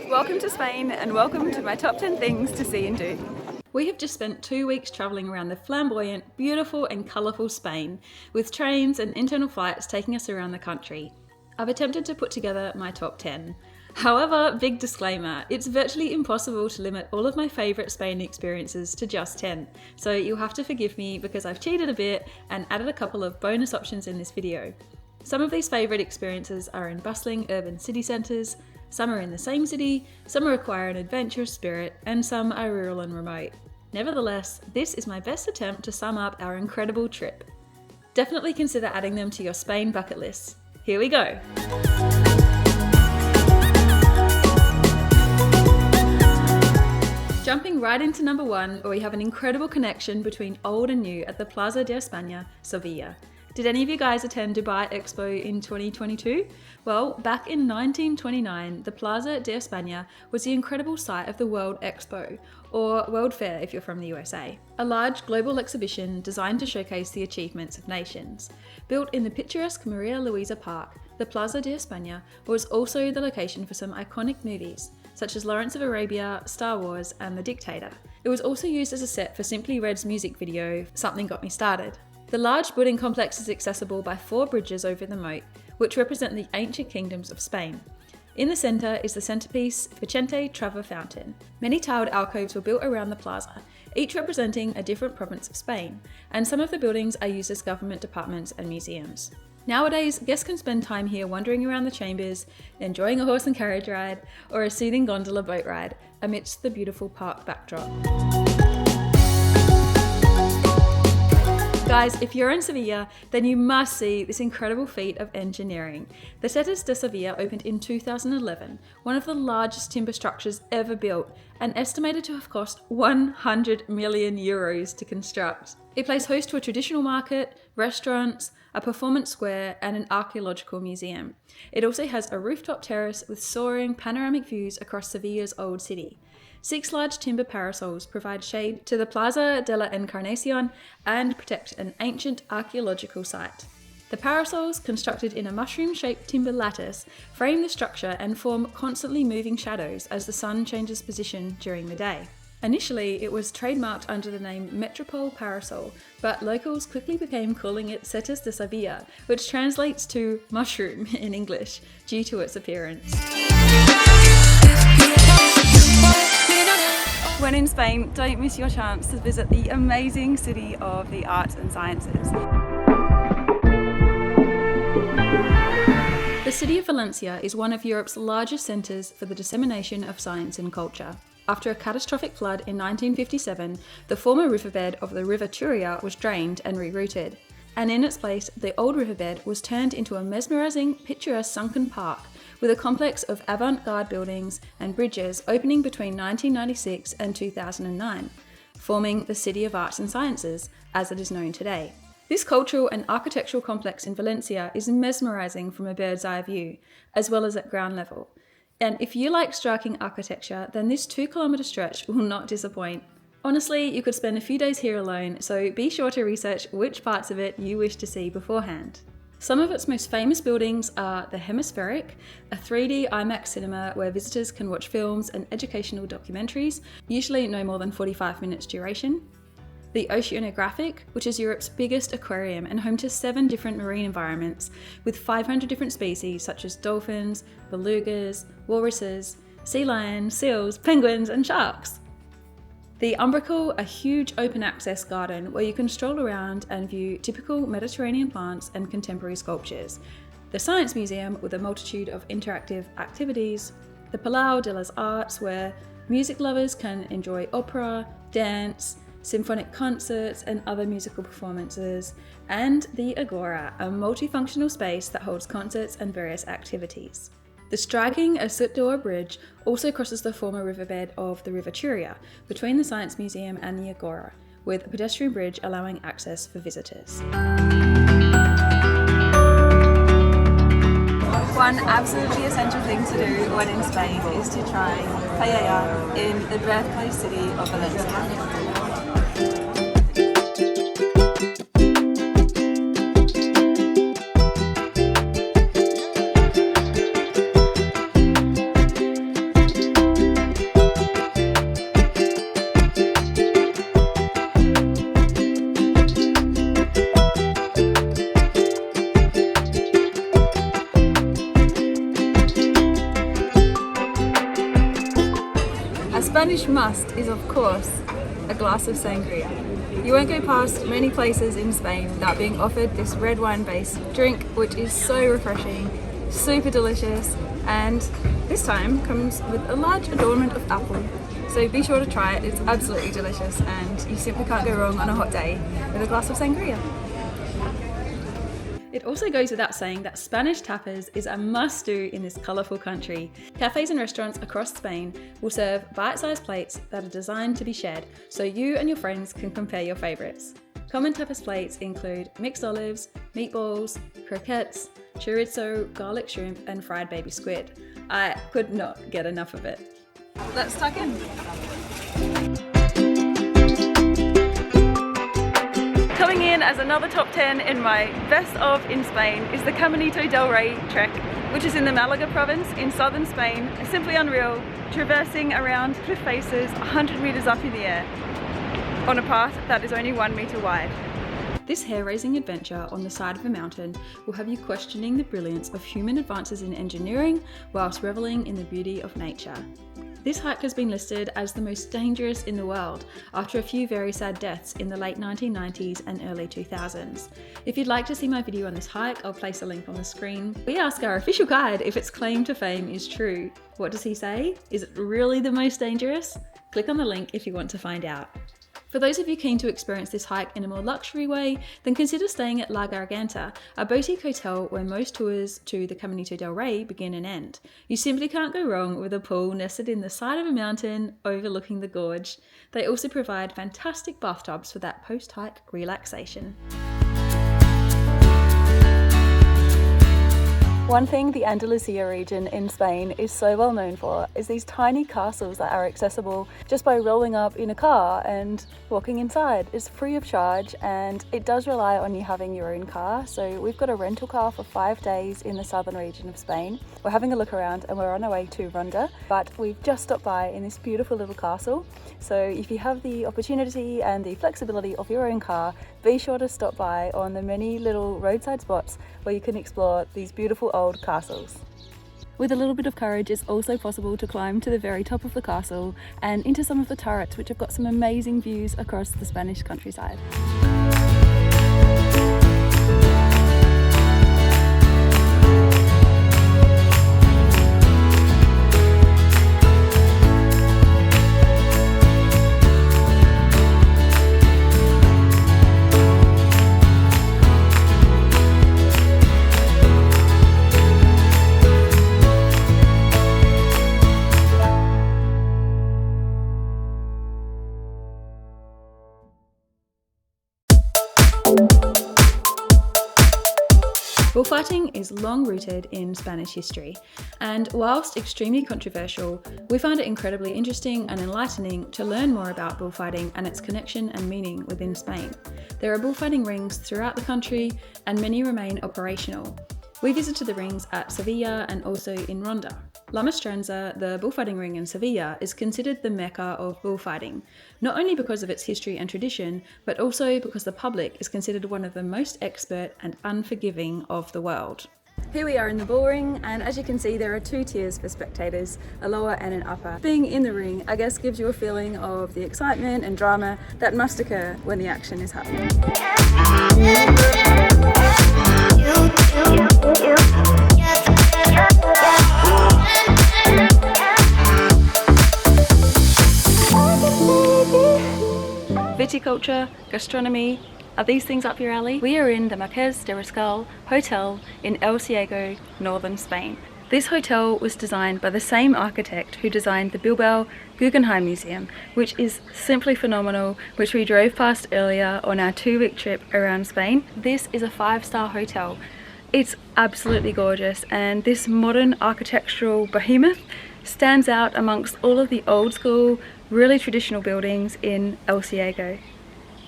Welcome to Spain and welcome to my top 10 things to see and do. We have just spent 2 weeks travelling around the flamboyant, beautiful and colourful Spain, with trains and internal flights taking us around the country. I've attempted to put together my top 10. However, big disclaimer, it's virtually impossible to limit all of my favourite Spain experiences to just 10, so you'll have to forgive me because I've cheated a bit and added a couple of bonus options in this video. Some of these favourite experiences are in bustling urban city centres, some are in the same city, some require an adventurous spirit, and some are rural and remote. Nevertheless, this is my best attempt to sum up our incredible trip. Definitely consider adding them to your Spain bucket list. Here we go! Jumping right into number 1, where we have an incredible connection between old and new at the Plaza de España, Seville. Did any of you guys attend Dubai Expo in 2022? Well, back in 1929, the Plaza de España was the incredible site of the World Expo, or World Fair if you're from the USA, a large global exhibition designed to showcase the achievements of nations. Built in the picturesque Maria Luisa Park, the Plaza de España was also the location for some iconic movies, such as Lawrence of Arabia, Star Wars, and The Dictator. It was also used as a set for Simply Red's music video, Something Got Me Started. The large building complex is accessible by 4 bridges over the moat, which represent the ancient kingdoms of Spain. In the centre is the centrepiece Vicente Trava Fountain. Many tiled alcoves were built around the plaza, each representing a different province of Spain, and some of the buildings are used as government departments and museums. Nowadays, guests can spend time here wandering around the chambers, enjoying a horse and carriage ride, or a soothing gondola boat ride amidst the beautiful park backdrop. Guys, if you're in Seville, then you must see this incredible feat of engineering. The Setas de Seville opened in 2011, one of the largest timber structures ever built, and estimated to have cost 100 million euros to construct. It plays host to a traditional market, restaurants, a performance square, and an archaeological museum. It also has a rooftop terrace with soaring panoramic views across Sevilla's old city. 6 large timber parasols provide shade to the Plaza de la Encarnacion and protect an ancient archaeological site. The parasols, constructed in a mushroom-shaped timber lattice, frame the structure and form constantly moving shadows as the sun changes position during the day. Initially, it was trademarked under the name Metropol Parasol, but locals quickly became calling it Setas de Seville, which translates to mushroom in English, due to its appearance. When in Spain, don't miss your chance to visit the amazing city of the arts and sciences. The city of Valencia is one of Europe's largest centres for the dissemination of science and culture. After a catastrophic flood in 1957, the former riverbed of the River Turia was drained and rerouted, and in its place, the old riverbed was turned into a mesmerising, picturesque sunken park with a complex of avant-garde buildings and bridges opening between 1996 and 2009, forming the City of Arts and Sciences, as it is known today. This cultural and architectural complex in Valencia is mesmerising from a bird's eye view, as well as at ground level. And if you like striking architecture, then this 2-kilometre stretch will not disappoint. Honestly, you could spend a few days here alone, so be sure to research which parts of it you wish to see beforehand. Some of its most famous buildings are the Hemispheric, a 3D IMAX cinema where visitors can watch films and educational documentaries, usually no more than 45 minutes duration. The Oceanographic, which is Europe's biggest aquarium and home to 7 different marine environments, with 500 different species such as dolphins, belugas, walruses, sea lions, seals, penguins, and sharks. The Umbrical, a huge open-access garden where you can stroll around and view typical Mediterranean plants and contemporary sculptures. The Science Museum, with a multitude of interactive activities. The Palau de las Arts, where music lovers can enjoy opera, dance, symphonic concerts, and other musical performances. And the Agora, a multifunctional space that holds concerts and various activities. The striking Asut d'Or Bridge also crosses the former riverbed of the River Turia between the Science Museum and the Agora, with a pedestrian bridge allowing access for visitors. One absolutely essential thing to do when in Spain is to try paella in the birthplace city of Valencia. Spanish must is of course a glass of sangria. You won't go past many places in Spain without being offered this red wine based drink, which is so refreshing, super delicious, and this time comes with a large adornment of apple. So be sure to try it, it's absolutely delicious and you simply can't go wrong on a hot day with a glass of sangria. It also goes without saying that Spanish tapas is a must-do in this colourful country. Cafes and restaurants across Spain will serve bite-sized plates that are designed to be shared, so you and your friends can compare your favourites. Common tapas plates include mixed olives, meatballs, croquettes, chorizo, garlic shrimp and fried baby squid. I could not get enough of it. Let's tuck in. Coming in as another top 10 in my best of in Spain is the Caminito del Rey trek, which is in the Malaga province in southern Spain. Simply unreal, traversing around cliff faces 100 metres up in the air on a path that is only 1 metre wide. This hair-raising adventure on the side of a mountain will have you questioning the brilliance of human advances in engineering whilst revelling in the beauty of nature. This hike has been listed as the most dangerous in the world after a few very sad deaths in the late 1990s and early 2000s. If you'd like to see my video on this hike, I'll place a link on the screen. We ask our official guide if its claim to fame is true. What does he say? Is it really the most dangerous? Click on the link if you want to find out. For those of you keen to experience this hike in a more luxury way, then consider staying at La Garganta, a boutique hotel where most tours to the Caminito del Rey begin and end. You simply can't go wrong with a pool nested in the side of a mountain overlooking the gorge. They also provide fantastic bathtubs for that post-hike relaxation. One thing the Andalusia region in Spain is so well known for is these tiny castles that are accessible just by rolling up in a car and walking inside. It's free of charge and it does rely on you having your own car. So we've got a rental car for 5 days in the southern region of Spain. We're having a look around and we're on our way to Ronda, but we've just stopped by in this beautiful little castle. So if you have the opportunity and the flexibility of your own car, be sure to stop by on the many little roadside spots where you can explore these beautiful old castles. With a little bit of courage, it's also possible to climb to the very top of the castle and into some of the turrets, which have got some amazing views across the Spanish countryside. Bullfighting is long rooted in Spanish history, and whilst extremely controversial, we find it incredibly interesting and enlightening to learn more about bullfighting and its connection and meaning within Spain. There are bullfighting rings throughout the country, and many remain operational. We visited the rings at Seville and also in Ronda. La Maestranza, the bullfighting ring in Seville, is considered the mecca of bullfighting, not only because of its history and tradition, but also because the public is considered one of the most expert and unforgiving of the world. Here we are in the bull ring, and as you can see there are 2 tiers for spectators, a lower and an upper. Being in the ring, I guess, gives you a feeling of the excitement and drama that must occur when the action is happening. Viticulture, gastronomy, are these things up your alley? We are in the Marqués de Riscal hotel in El Ciego, northern Spain. This hotel was designed by the same architect who designed the Bilbao Guggenheim Museum, which is simply phenomenal, which we drove past earlier on our 2-week trip around Spain. This is a 5-star hotel. It's absolutely gorgeous, and this modern architectural behemoth stands out amongst all of the old school, really traditional buildings in El Ciego.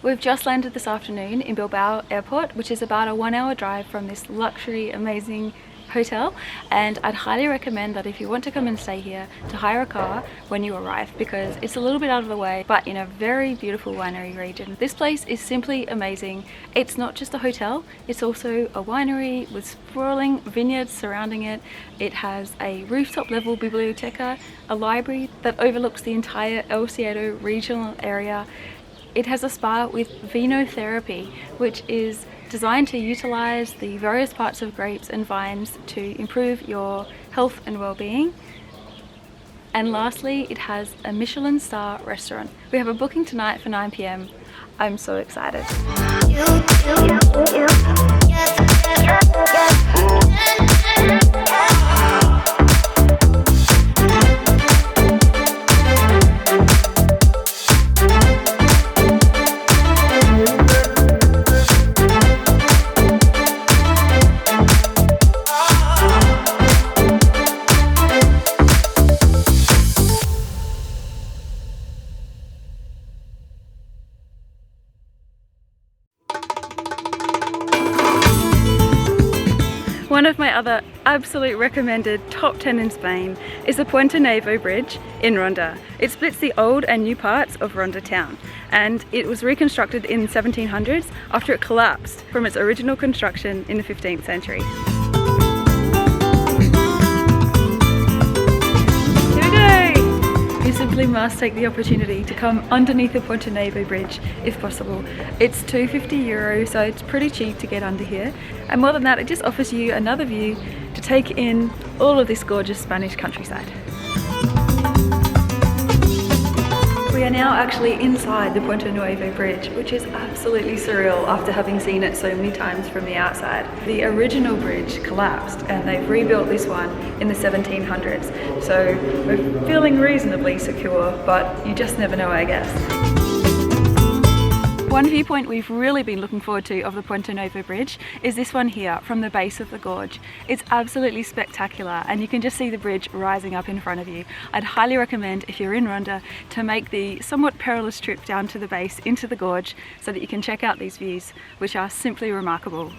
We've just landed this afternoon in Bilbao Airport, which is about a 1-hour drive from this luxury, amazing hotel, and I'd highly recommend that if you want to come and stay here, to hire a car when you arrive, because it's a little bit out of the way but in a very beautiful winery region. This place is simply amazing. It's not just a hotel, it's also a winery with sprawling vineyards surrounding it. It has a rooftop level biblioteca, a library that overlooks the entire El Cielo regional area. It has a spa with vinotherapy, which is designed to utilize the various parts of grapes and vines to improve your health and well-being. And lastly, it has a Michelin star restaurant. We have a booking tonight for 9 p.m. I'm so excited. One of my other absolute recommended top 10 in Spain is the Puente Nuevo bridge in Ronda. It splits the old and new parts of Ronda town, and it was reconstructed in the 1700s after it collapsed from its original construction in the 15th century. You simply must take the opportunity to come underneath the Puente Nuevo bridge if possible. It's €250, so it's pretty cheap to get under here. And more than that, it just offers you another view to take in all of this gorgeous Spanish countryside. We are now actually inside the Puente Nuevo bridge, which is absolutely surreal after having seen it so many times from the outside. The original bridge collapsed and they've rebuilt this one in the 1700s. So we're feeling reasonably secure, but you just never know, I guess. One viewpoint we've really been looking forward to of the Puente Nuevo bridge is this one here from the base of the gorge. It's absolutely spectacular and you can just see the bridge rising up in front of you. I'd highly recommend, if you're in Ronda, to make the somewhat perilous trip down to the base into the gorge so that you can check out these views, which are simply remarkable.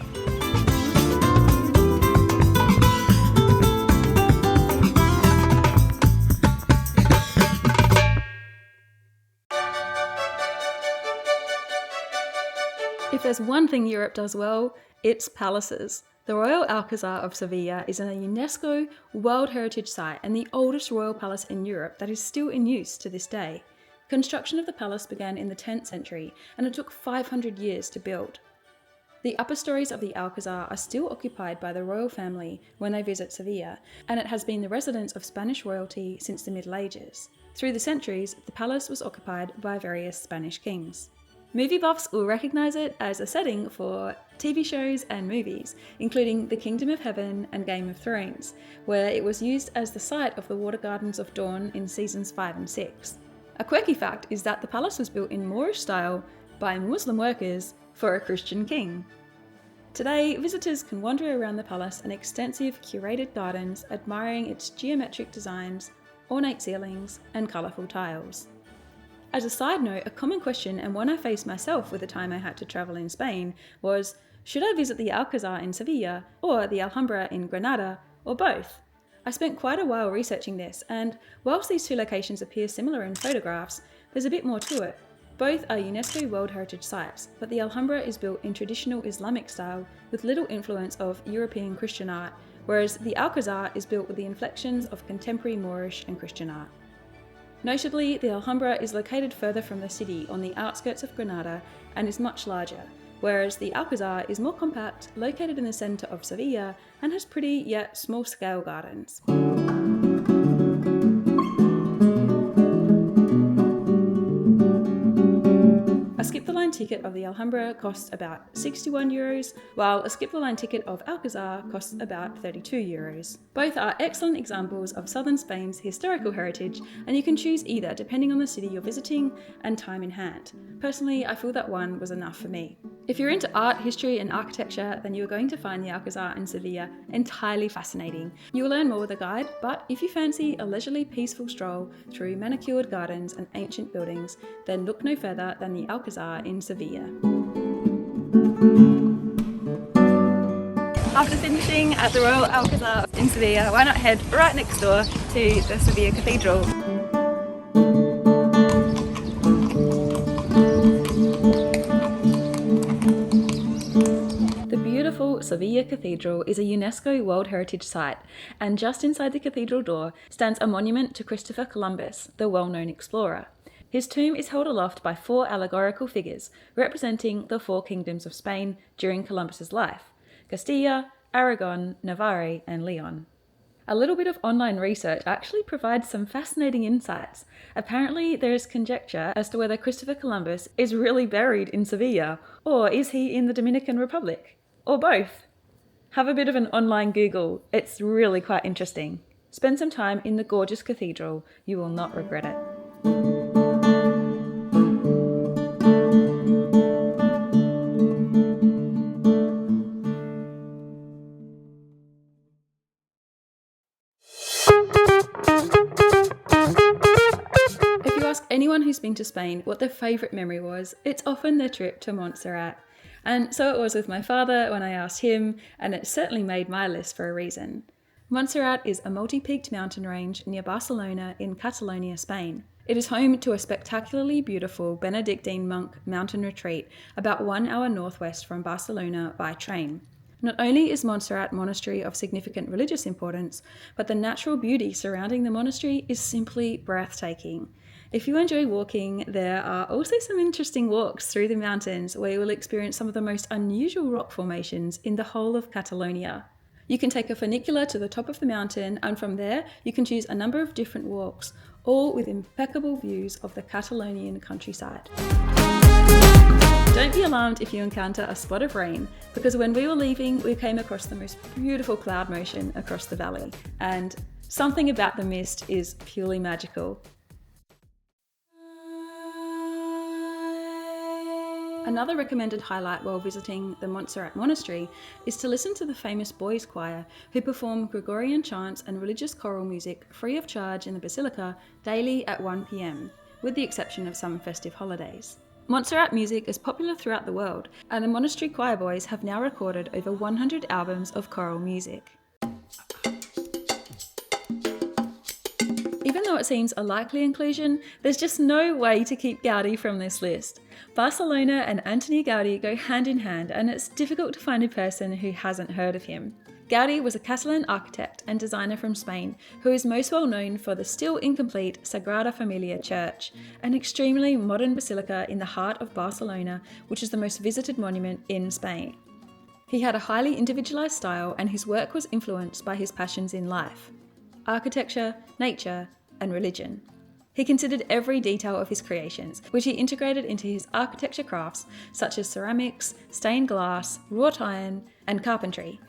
If there's one thing Europe does well, it's palaces. The Royal Alcázar of Seville is a UNESCO World Heritage Site and the oldest royal palace in Europe that is still in use to this day. Construction of the palace began in the 10th century and it took 500 years to build. The upper stories of the Alcázar are still occupied by the royal family when they visit Seville, and it has been the residence of Spanish royalty since the Middle Ages. Through the centuries, the palace was occupied by various Spanish kings. Movie buffs will recognise it as a setting for TV shows and movies, including The Kingdom of Heaven and Game of Thrones, where it was used as the site of the Water Gardens of Dawn in seasons 5 and 6. A quirky fact is that the palace was built in Moorish style by Muslim workers for a Christian king. Today, visitors can wander around the palace and extensive curated gardens, admiring its geometric designs, ornate ceilings, and colourful tiles. As a side note, a common question, and one I faced myself with the time I had to travel in Spain, was should I visit the Alcázar in Seville or the Alhambra in Granada, or both? I spent quite a while researching this, and whilst these two locations appear similar in photographs, there's a bit more to it. Both are UNESCO World Heritage Sites, but the Alhambra is built in traditional Islamic style with little influence of European Christian art, whereas the Alcázar is built with the inflections of contemporary Moorish and Christian art. Notably, the Alhambra is located further from the city on the outskirts of Granada and is much larger, whereas the Alcázar is more compact, located in the centre of Seville, and has pretty yet small-scale gardens. A skip-the-line ticket of the Alhambra costs about €61, while a skip-the-line ticket of Alcázar costs about €32. Both are excellent examples of southern Spain's historical heritage, and you can choose either depending on the city you're visiting and time in hand. Personally, I feel that one was enough for me. If you're into art, history and architecture, then you're going to find the Alcázar in Seville entirely fascinating. You'll learn more with a guide, but if you fancy a leisurely, peaceful stroll through manicured gardens and ancient buildings, then look no further than the Alcázar in Seville. After finishing at the Royal Alcázar in Seville, why not head right next door to the Seville Cathedral. The beautiful Seville Cathedral is a UNESCO World Heritage Site, and just inside the cathedral door stands a monument to Christopher Columbus, the well-known explorer. His tomb is held aloft by 4 allegorical figures representing the 4 kingdoms of Spain during Columbus's life: Castilla, Aragon, Navarre, and Leon. A little bit of online research actually provides some fascinating insights. Apparently, there is conjecture as to whether Christopher Columbus is really buried in Seville, or is he in the Dominican Republic, or both. Have a bit of an online Google, it's really quite interesting. Spend some time in the gorgeous cathedral, you will not regret it. If you ask anyone who's been to Spain what their favourite memory was, it's often their trip to Montserrat. And so it was with my father when I asked him, and it certainly made my list for a reason. Montserrat is a multi-peaked mountain range near Barcelona in Catalonia, Spain. It is home to a spectacularly beautiful Benedictine monk mountain retreat about 1 hour northwest from Barcelona by train. Not only is Montserrat Monastery of significant religious importance, but the natural beauty surrounding the monastery is simply breathtaking. If you enjoy walking, there are also some interesting walks through the mountains where you will experience some of the most unusual rock formations in the whole of Catalonia. You can take a funicular to the top of the mountain, and from there you can choose a number of different walks, all with impeccable views of the Catalonian countryside. Don't be alarmed if you encounter a spot of rain, because when we were leaving, we came across the most beautiful cloud motion across the valley, and something about the mist is purely magical. Another recommended highlight while visiting the Montserrat Monastery is to listen to the famous boys' choir, who perform Gregorian chants and religious choral music free of charge in the basilica daily at 1 p.m, with the exception of some festive holidays. Montserrat music is popular throughout the world, and the monastery choir boys have now recorded over 100 albums of choral music. Even though it seems a likely inclusion, there's just no way to keep Gaudí from this list. Barcelona and Antoni Gaudí go hand in hand, and it's difficult to find a person who hasn't heard of him. Gaudí was a Catalan architect and designer from Spain who is most well known for the still incomplete Sagrada Família church, an extremely modern basilica in the heart of Barcelona, which is the most visited monument in Spain. He had a highly individualized style, and his work was influenced by his passions in life: architecture, nature, and religion. He considered every detail of his creations, which he integrated into his architecture crafts such as ceramics, stained glass, wrought iron, and carpentry.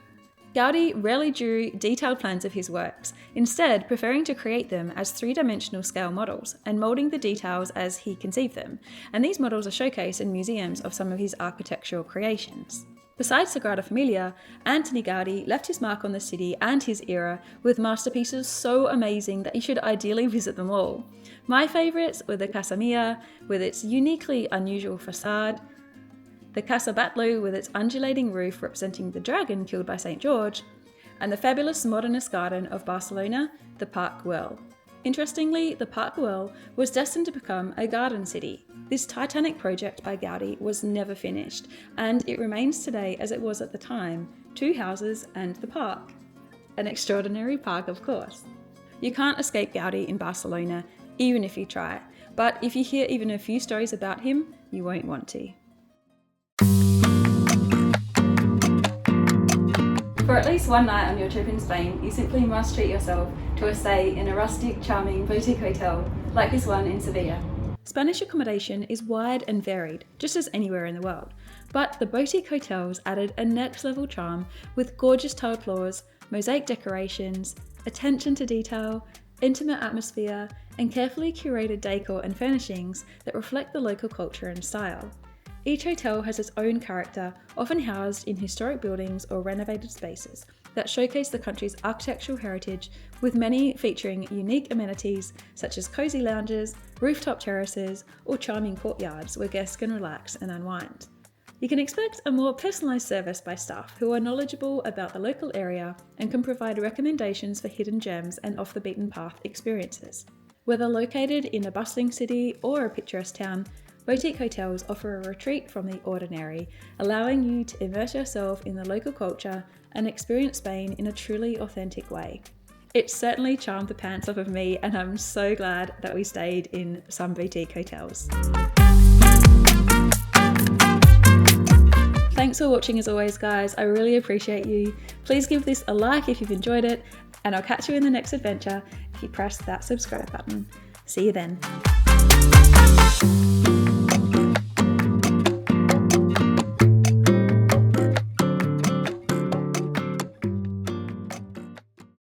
Gaudí rarely drew detailed plans of his works, instead preferring to create them as 3-dimensional scale models and moulding the details as he conceived them, and these models are showcased in museums of some of his architectural creations. Besides Sagrada Família, Antoni Gaudí left his mark on the city and his era with masterpieces so amazing that you should ideally visit them all. My favourites were the Casa with its uniquely unusual facade, the Casa Batlló with its undulating roof representing the dragon killed by St. George, and the fabulous modernist garden of Barcelona, the Parc Güell. Interestingly, the Parc Güell was destined to become a garden city. This titanic project by Gaudí was never finished, and it remains today as it was at the time: 2 houses and the park. An extraordinary park, of course. You can't escape Gaudí in Barcelona, even if you try, but if you hear even a few stories about him, you won't want to. For at least one night on your trip in Spain, you simply must treat yourself to a stay in a rustic, charming boutique hotel like this one in Seville. Spanish accommodation is wide and varied, just as anywhere in the world, but the boutique hotels added a next-level charm with gorgeous tiled floors, mosaic decorations, attention to detail, intimate atmosphere, and carefully curated decor and furnishings that reflect the local culture and style. Each hotel has its own character, often housed in historic buildings or renovated spaces that showcase the country's architectural heritage, with many featuring unique amenities such as cozy lounges, rooftop terraces, or charming courtyards where guests can relax and unwind. You can expect a more personalised service by staff who are knowledgeable about the local area and can provide recommendations for hidden gems and off-the-beaten-path experiences. Whether located in a bustling city or a picturesque town, boutique hotels offer a retreat from the ordinary, allowing you to immerse yourself in the local culture and experience Spain in a truly authentic way. It certainly charmed the pants off of me, and I'm so glad that we stayed in some boutique hotels. Thanks for watching as always, guys. I really appreciate you. Please give this a like if you've enjoyed it, and I'll catch you in the next adventure if you press that subscribe button. See you then.